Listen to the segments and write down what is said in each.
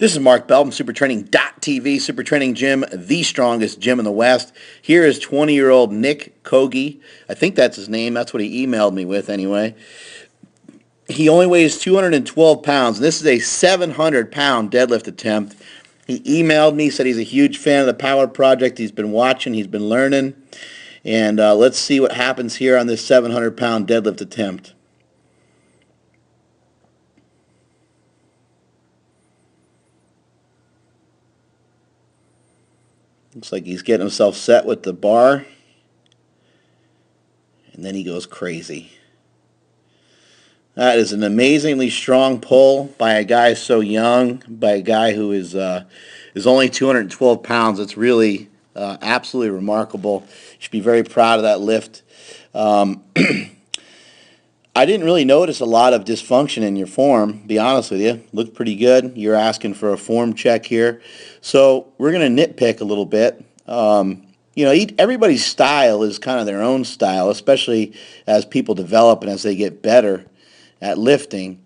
This is Mark Bell from SuperTraining.tv, Super Training Gym, the strongest gym in the West. Here is 20-year-old Nick Kogi. I think that's his name. That's what he emailed me with anyway. He only weighs 212 pounds, and this is a 700-pound deadlift attempt. He emailed me, said he's a huge fan of the Power Project. He's been watching, he's been learning. And let's see what happens here on this 700-pound deadlift attempt. Looks like he's getting himself set with the bar. And then he goes crazy. That is an amazingly strong pull by a guy so young, by a guy who is only 212 pounds. It's really absolutely remarkable. You should be very proud of that lift. I didn't really notice a lot of dysfunction in your form, to be honest with you. Looked pretty good. You're asking for a form check here. So we're going to nitpick a little bit. Everybody's style is kind of their own style, especially as people develop and as they get better at lifting.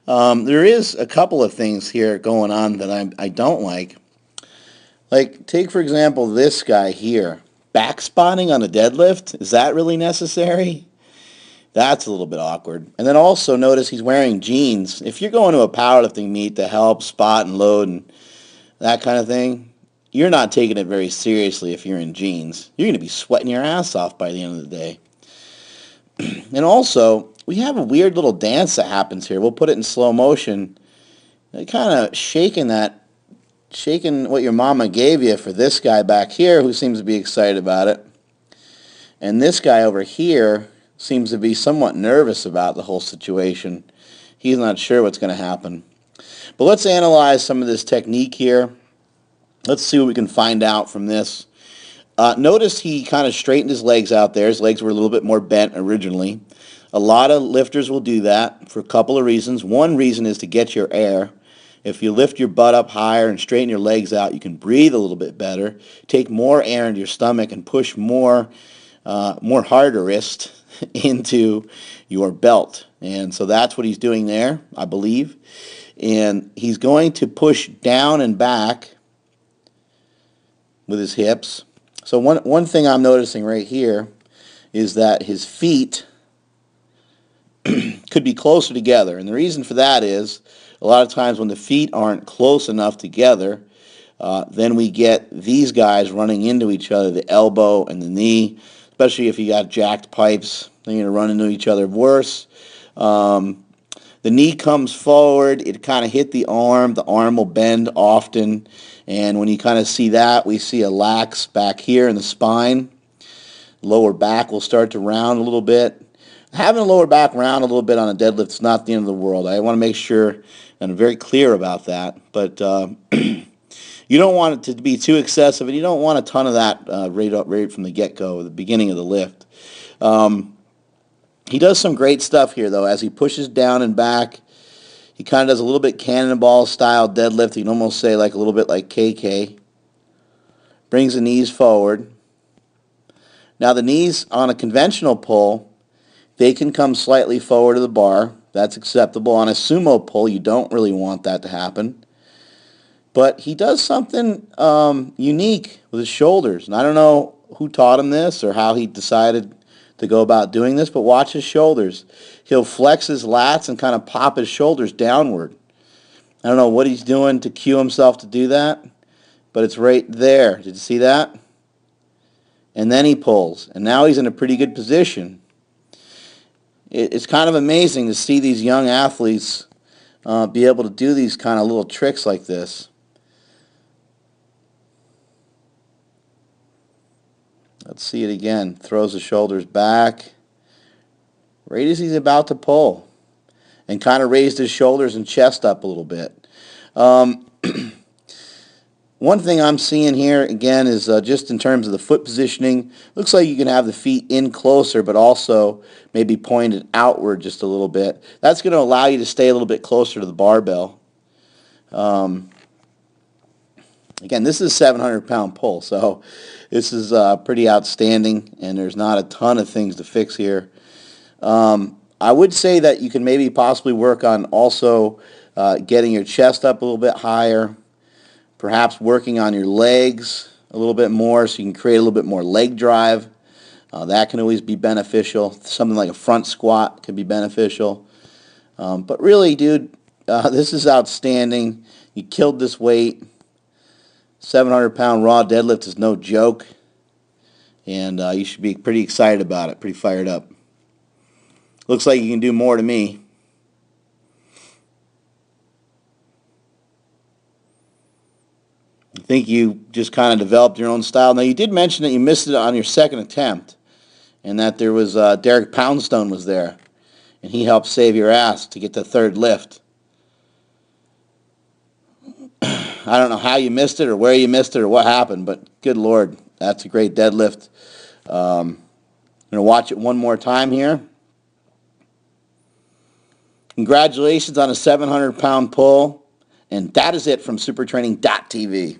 There is a couple of things here going on that I don't like. Like, take, for example, this guy here. Back spotting on a deadlift? Is that really necessary? That's a little bit awkward. And then also notice he's wearing jeans. If you're going to a powerlifting meet to help spot and load and that kind of thing, you're not taking it very seriously if you're in jeans. You're going to be sweating your ass off by the end of the day. And also, we have a weird little dance that happens here. We'll put it in slow motion. Kind of shaking what your mama gave you for this guy back here who seems to be excited about it. And this guy over here seems to be somewhat nervous about the whole situation. He's not sure what's going to happen. But let's analyze some of this technique here. Let's see what we can find out from this. Notice he kind of straightened his legs out there. His legs were a little bit more bent originally. A lot of lifters will do that for a couple of reasons. One reason is to get your air. If you lift your butt up higher and straighten your legs out, you can breathe a little bit better, take more air into your stomach, and push more harder wrist into your belt. And so that's what he's doing there, I believe. And he's going to push down and back with his hips. So one thing I'm noticing right here is that his feet could be closer together. And the reason for that is a lot of times when the feet aren't close enough together, then we get these guys running into each other, the elbow and the knee, especially if you got jacked pipes. Then you're going to run into each other worse. The knee comes forward. It kind of hit the arm. The arm will bend often. And when you kind of see that, we see a lax back here in the spine. Lower back will start to round a little bit. Having a lower back round a little bit on a deadlift is not the end of the world. I want to make sure, and I'm very clear about that. But you don't want it to be too excessive, and you don't want a ton of that right from the get-go, the beginning of the lift. He does some great stuff here, though. As he pushes down and back, he kind of does a little bit cannonball-style deadlift. You can almost say like a little bit like KK. Brings the knees forward. Now, the knees on a conventional pull, they can come slightly forward of the bar. That's acceptable. On a sumo pull, you don't really want that to happen. But he does something unique with his shoulders. And I don't know who taught him this or how he decided to go about doing this, but watch his shoulders. He'll flex his lats and kind of pop his shoulders downward. I don't know what he's doing to cue himself to do that, but it's right there. Did you see that? And then he pulls. And now he's in a pretty good position. It's kind of amazing to see these young athletes be able to do these kind of little tricks like this. Let's see it again. Throws the shoulders back right as he's about to pull and kind of raised his shoulders and chest up a little bit. One thing I'm seeing here, again, is just in terms of the foot positioning. Looks like you can have the feet in closer, but also maybe pointed outward just a little bit. That's going to allow you to stay a little bit closer to the barbell. Again, this is a 700-pound pull, so this is pretty outstanding, and there's not a ton of things to fix here. I would say that you can maybe possibly work on also getting your chest up a little bit higher. Perhaps working on your legs a little bit more so you can create a little bit more leg drive. That can always be beneficial. Something like a front squat could be beneficial. But really, dude, this is outstanding. You killed this weight. 700-pound raw deadlift is no joke. And you should be pretty excited about it, pretty fired up. Looks like you can do more to me. I think you just kind of developed your own style. Now, you did mention that you missed it on your second attempt, and that there was Derek Poundstone was there, and he helped save your ass to get the third lift. I don't know how you missed it or where you missed it or what happened, but good Lord, that's a great deadlift. I'm going to watch it one more time here. Congratulations on a 700-pound pull, and that is it from supertraining.tv.